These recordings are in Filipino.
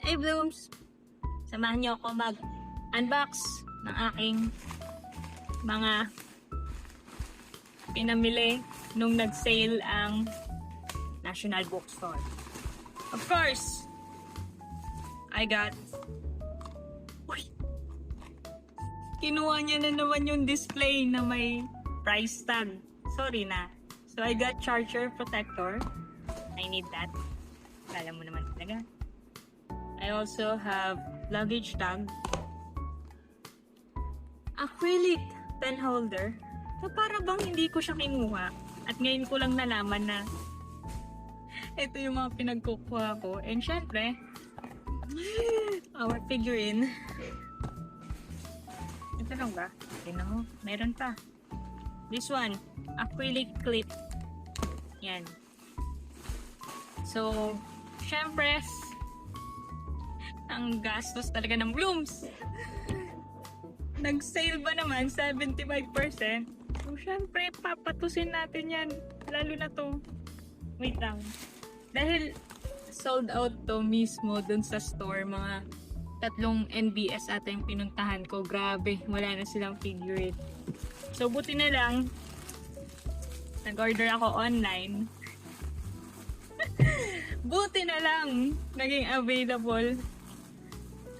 Hey Blooms! Samahan niyo ako mag-unbox ng aking mga pinamili nung nag-sale ang National Bookstore. Of course, I got... Uy! Kinuha niya na naman yung display na may price tag. Sorry na. So I got charger protector. I need that. Kala mo naman talaga. I also have luggage tag, acrylic pen holder, so para bang hindi ko siya kinuha at ngayon ko lang nalaman na ito yung mga pinagkukuha ko. And syempre, our figurine. Ito lang ba? Tingnan mo, meron pa. This one, acrylic clip. Yan. So, syempre, ang gastos talaga ng Blooms. Nag-sale ba naman 75%? So, syempre, papatusin natin yan. Lalo na to. Wait lang. Dahil sold out to mismo dun sa store. Mga 3 NBS ata yung pinuntahan ko. Grabe, wala na silang figurine. So, buti na lang, nag-order ako online. Buti na lang, naging available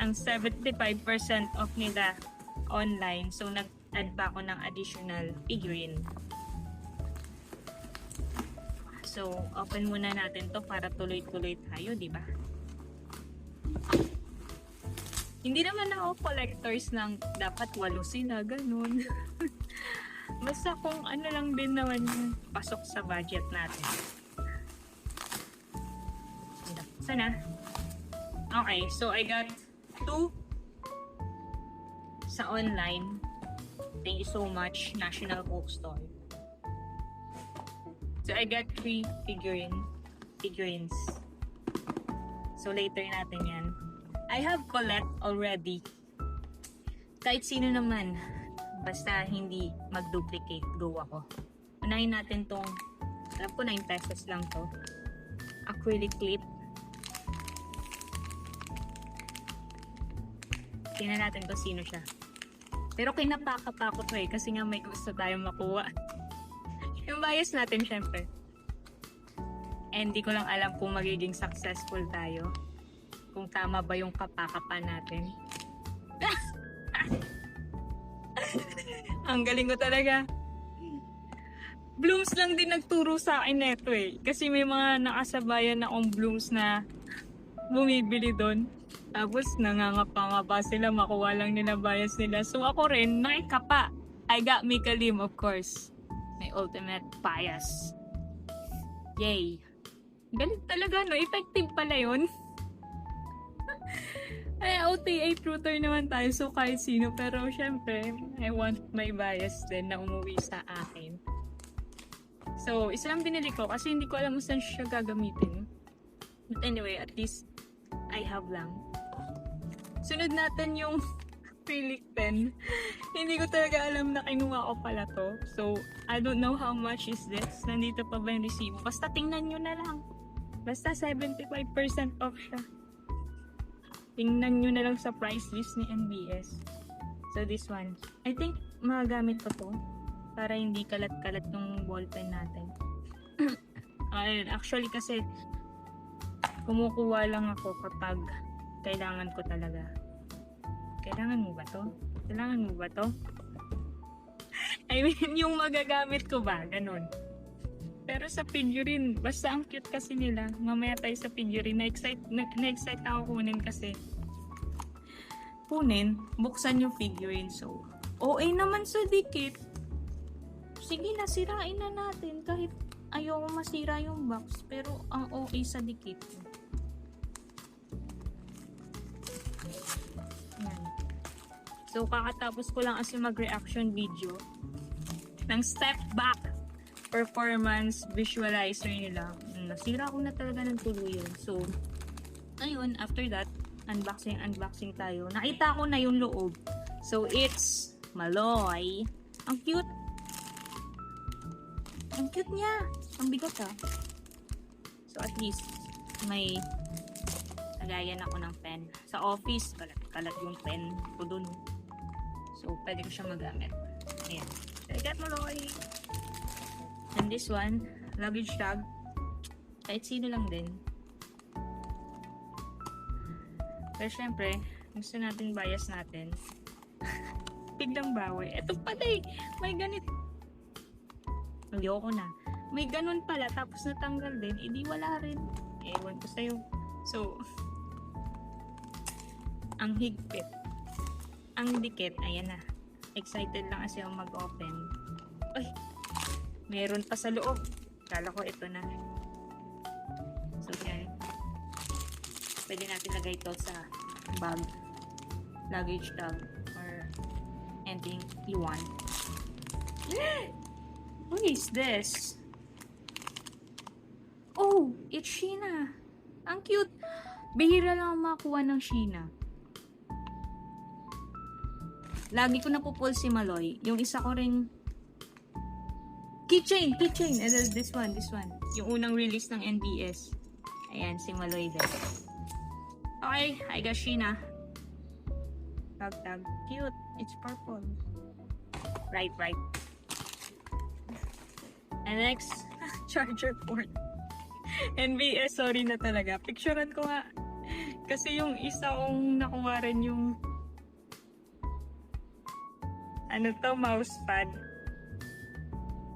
ang 75% off nila online. So, nag-add pa ako ng additional figurine. So, open muna natin to para tuloy-tuloy tayo, di ba? Hindi naman ako collectors ng dapat 8 sila, ganun. Basta kung ano lang din naman yung pasok sa budget natin. Sana? Okay, so I got 2 sa online. Thank you so much, National Bookstore. So I got 3 figurines. So later natin yan. I have Colette already. Kahit sino naman, basta hindi mag-duplicate, go ako. Unahin natin tong, alam ko 9 pesos lang to, acrylic clip. Tingnan natin kung sino siya. Pero kinapaka pa ako to kasi nga may gusto tayong makuha. Yung bias natin syempre. And di ko lang alam kung magiging successful tayo. Kung tama ba yung kapakapa natin. Ang galing ko talaga. Blooms lang din nagturo sa akin neto Kasi may mga nakasabayan akong Blooms na bumibili doon. Tapos nangangapa nga pa sila, makuha lang nila bias nila. So ako rin, nakikapa. I got Mika Lim, of course. My ultimate bias. Yay! Galing talaga, no? Effective pala yun. Ay, OTA truther naman tayo, so kahit sino. Pero syempre, I want my bias din na umuwi sa akin. So, isa lang binili ko kasi hindi ko alam kung saan siya gagamitin. But anyway, at least I have lang. Sunod natin yung acrylic pen. Hindi ko talaga alam na kinuha ko pala to. So, I don't know how much is this. Nandito pa ba yung resibo? Basta tingnan nyo na lang. Basta 75% off siya. Tingnan nyo na lang sa price list ni NBS. So, this one. I think magagamit ko to. Para hindi kalat-kalat yung ballpen natin. Actually kasi, kumukuha lang ako kapag kailangan ko talaga. Kailangan mo ba to? Kailangan mo ba to? I mean, yung magagamit ko ba? Ganon. Pero sa figurine, basta ang cute kasi nila. Mamaya tayo sa figurine. Na-excite ako kunin kasi. Buksan yung figurine. So, OA naman sa dikit. Sige na, sirain na natin. Kahit ayaw masira yung box. Pero ang OA sa dikit. So, kakatapos ko lang kasi mag-reaction video ng step back performance visualizer nila. Nasira ko na talaga ng tuluyan. So, ayun, after that, unboxing tayo. Nakita ko na yung loob. So, it's Maloy. Ang cute. Ang cute niya. Ang bigat So, at least, may lagayan ako ng pen. Sa office, kalat yung pen ko dun. So, pwede ko siya magamit. Ayan. So, I got Maloy. And this one, luggage tag. Kahit sino lang din. Pero syempre, gusto natin bias natin. Biglang bawi. Ito pala eh. May ganit. Hindi ako na. May ganun pala. Tapos natanggal din. Hindi wala rin. Ewan ko sa'yo. So, ang higpit. Ang dikit. Ayan na. Excited lang kasi ako mag-open. Ay! Meron pa sa loob. Kala ko ito na. So, yan. Pwede natin lagay ito sa bag. Luggage tag. Or anything you want. What is this? Oh! It's Sheena. Ang cute. Bihira lang makuha ng Sheena. Lagi ko napupul si Maloy. Yung isa ko ring keychain. And then this one. Yung unang release ng NBS. Ayan, si Maloy din. Okay, I got Sheena. Tag. Cute. It's purple. Right. And next, charger port. NBS, sorry na talaga. Picturean ko nga. Kasi yung isa kong nakuha rin yung mousepad.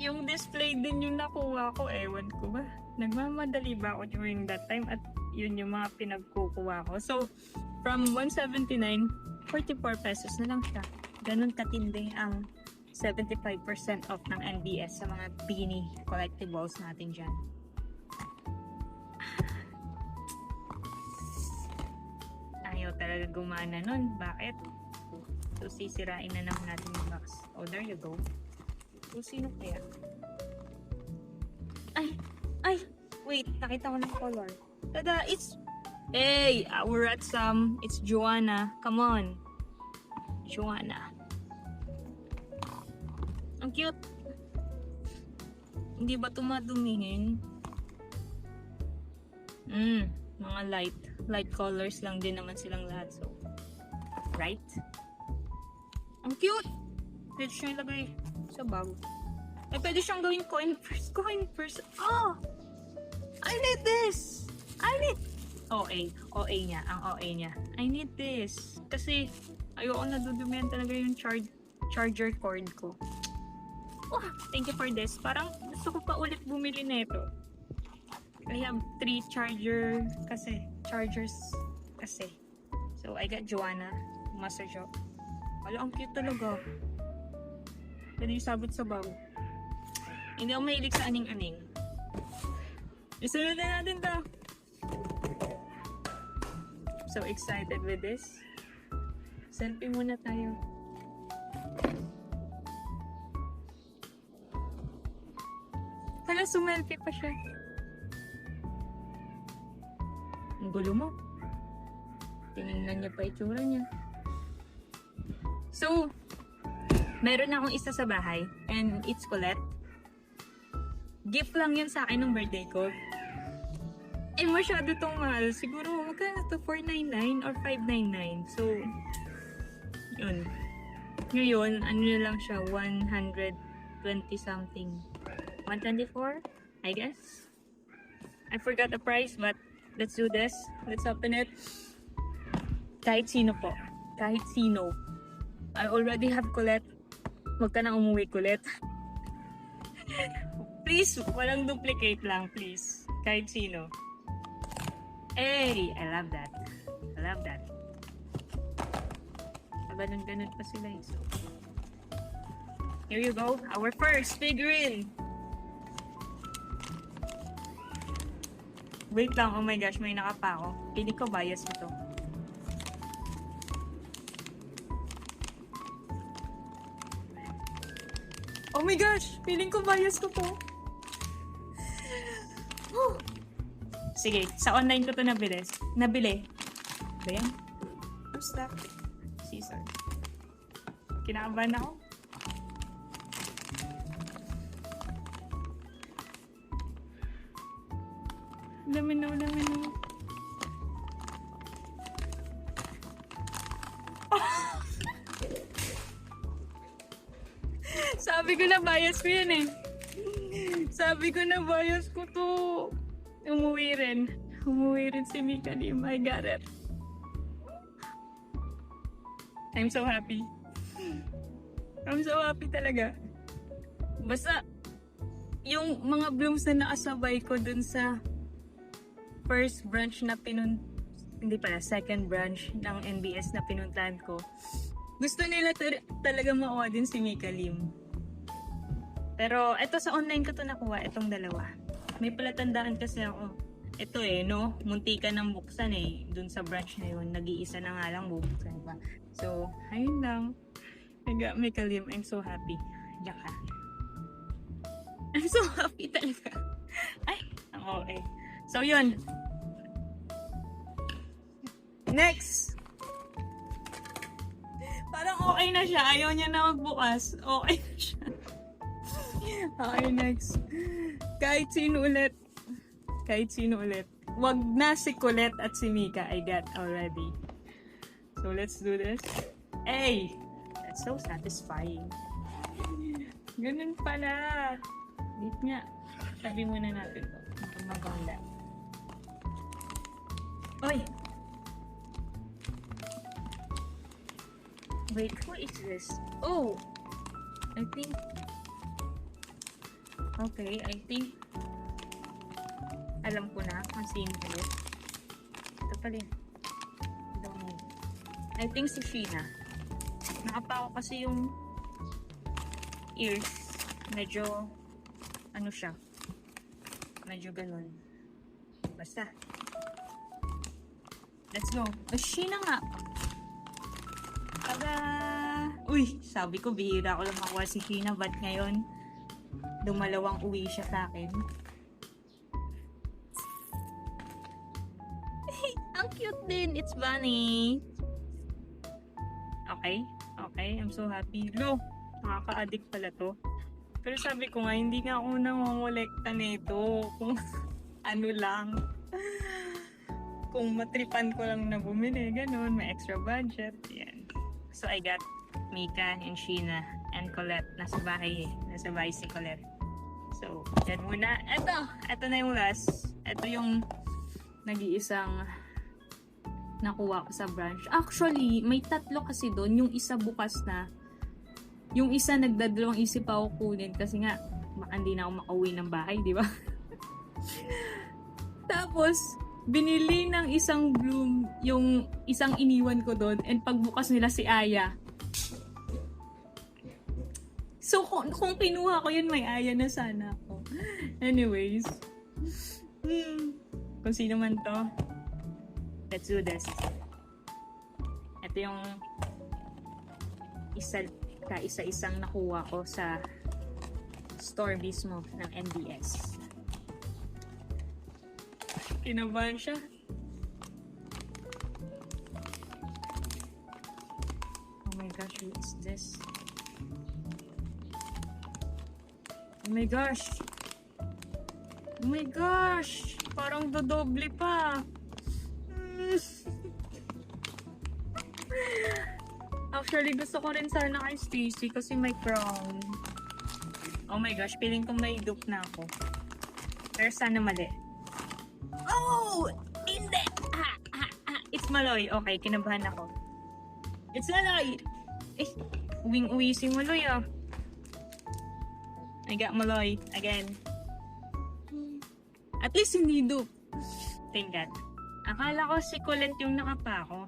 Yung display din yung nakuha ko. Ewan ko ba? Nagmamadali ba ako during that time? At yun yung mga pinagkukuha ko. So, from 179, 44 pesos na lang siya. Ganun katindi ang 75% off ng NBS sa mga beanie collectibles natin dyan. Ayaw talaga gumana nun. Bakit? So, sisirain na naman natin yung box. Oh, there you go. So, sino kaya? Ay! Wait, nakita ko ng color. Tada, it's... Hey! We're at some... It's Joanna. Come on. Joanna. Ang cute. Hindi ba tumadumihin? Mga light colors lang din naman silang lahat. So, right? Ang cute! Pwede siyang ilagay sa bag. Pwede siyang gawin coin purse. Oh! I need this! OA niya. Ang OA niya. I need this. Kasi, ayoko nadudumihan talaga yung charger cord ko. Oh, thank you for this. Parang gusto ko pa ulit bumili nito. I have 3 chargers kasi. So, I got Joanna. Master Joe. Wala, ang cute talaga. Pwede yung sabot sa bag. Hindi ako mahilig sa aning-aning. Isunod na natin to. So excited with this. Selfie muna tayo. Hala, sumelfie pa siya. Ang gulo mo. Tinignan niya pa itsura niya. So, meron akong isa sa bahay and it's Colette. Gift lang yun sa akin nung birthday ko. Eh, masyado tong mahal. Siguro, magkano to? $499 or $599. So, yun. Ngayon, ano na lang siya? 120 something. 124? I guess. I forgot the price, but let's do this. Let's open it. Kahit sino po. Kahit sino. I already have Colette. Huwag ka na umuwi, Colette. Please, walang duplicate lang, please. Kahit sino. Hey, I love that. Ganun-ganun pa sila eh. So, here you go. Our first figurine. Wait lang. Oh my gosh, may nakapa ako. Pili ko bias ito. Oh my gosh! Feeling ko bias ko to. Sige, sa online ko to nabili. Ba yan? What's that? Caesar. Kinakabahan ako. Lamino. Sabi ko na bias ko yan eh. Sabi ko na bias ko to. Umuwi rin. Umuwi rin si Mika Lim. I got it. I'm so happy. I'm so happy talaga. Basta, yung mga blooms na nakasabay ko dun sa first branch na hindi pala, second branch ng NBS na pinuntahan ko. Gusto nila talaga makuha din si Mika Lim. Pero, eto sa online ko to nakuha, itong dalawa. May palatandaan kasi ako. Ito no? Muntika ng buksan dun sa branch na yun. Nag-iisa na nga lang bubuksan pa. So, ayun lang. I got Mika Lim. I'm so happy. Diyan ka. I'm so happy talaga. Ay, okay. So, yun. Next! Parang okay na siya. Ayaw niya na magbukas. Okay na siya. Okay, next. Kahit sino ulit. Wag na si Colette at si Mika. I got already. So, let's do this. Hey! That's so satisfying. Ganun pala. Wait nga. Sabi muna natin to. Maganda. Oy! Wait, who is this? Oh! I think... Okay, I think... Alam ko na kung sino ulit. Ito pala yun. I think si Sheena. Nakapa ko kasi yung ears. Medyo, ano siya. Medyo ganun. Basta. Let's go. Sheena nga. Tada! Uy, sabi ko, bihira ko lang makuha si Sheena. Ba't ngayon, dumalawang uwi siya sa akin? Ang cute din. It's Bunny. Okay. I'm so happy. Lo, nakaka-addict pala to. Pero sabi ko nga, hindi nga ako nangongolekta nito. Kung ano lang. Kung matripan ko lang na bumili, ganun. May extra budget. Yan. So, I got Mika and Sheena and Colette. Nasa bahay Nasa bahay si Colette. So, yan muna. Ito na yung last. Ito yung nag-iisang nakuha ko sa branch. Actually, may tatlo kasi doon. Yung isa bukas na. Yung isa nagdadalawang isip ako kunin kasi nga baka hindi na ako makauwi ng bahay, di ba? Tapos, binili ng isang bloom yung isang iniwan ko doon and pagbukas nila si Aya. So, kung kinuha ko yun, may Aya na sana ako. Anyways. Kung sino man to, let's do this. Ito yung isa-isang nakuha ko sa store mismo ng NBS. Kinabahan siya. Oh my gosh, what is this? Oh my gosh! Oh my gosh! Parang dodoble pa. Actually, gusto ko rin sana kay Stacy kasi may crown. Oh my gosh, feeling ko may dupe na ako. Pero sana mali. Oh! Hindi! It's Maloy. Okay, kinabahan ako. It's Maloy! Uwing-uwi si Maloy I got Maloy again. At least hindi dupe. Thank God. Akala ko si Colette yung nakapako.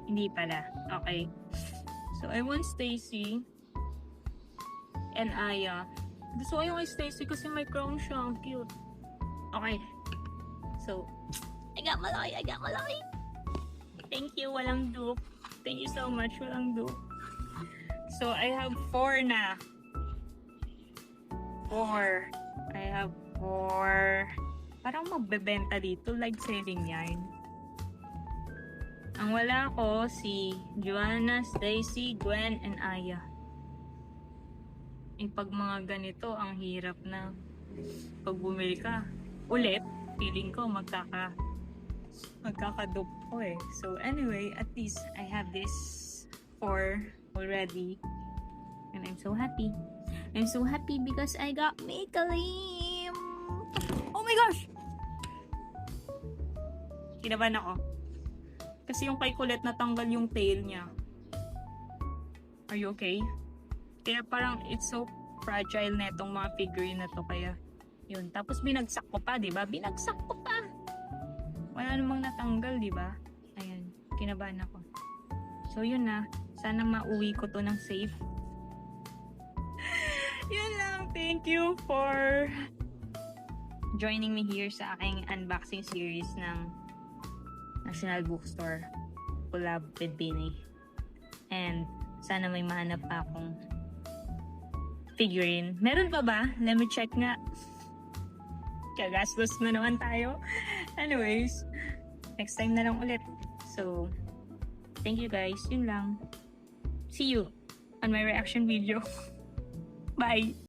Hindi pala. Okay. So, I want Stacy and Aya. Gusto ko yung kay Stacy kasi may crown siya. Ang cute. Okay. So, I got Maloy. Thank you. Walang dupe. Thank you so much. Walang dupe. So, I have 4 na. 4. I have 4. Parang magbebenta dito. Like selling yarn. Ang wala ko, si Joanna, Stacy, Gwen, and Aya. Pag mga ganito, ang hirap na pag bumili ka. Ulit, feeling ko magkakadupe ko So anyway, at least I have this 4 already. And I'm so happy. I'm so happy because I got Mikalim! Oh my gosh! Kinabahan ako. Kasi yung kay Colette natanggal yung tail niya. Are you okay? Kaya parang it's so fragile na itong mga figurine na to. Kaya yun. Tapos binagsak ko pa, di ba? Binagsak ko pa! Wala namang natanggal, di ba? Ayan. Kinabahan ako. So yun na. Sana mauwi ko to ng safe. Yun lang. Thank you for joining me here sa aking unboxing series ng National Bookstore collab with Bini. And sana may mahanap pa akong figurine. Meron pa ba? Let me check nga. Kagastos na naman tayo. Anyways, next time na lang ulit. So, thank you guys. Yun lang. See you on my reaction video. Bye!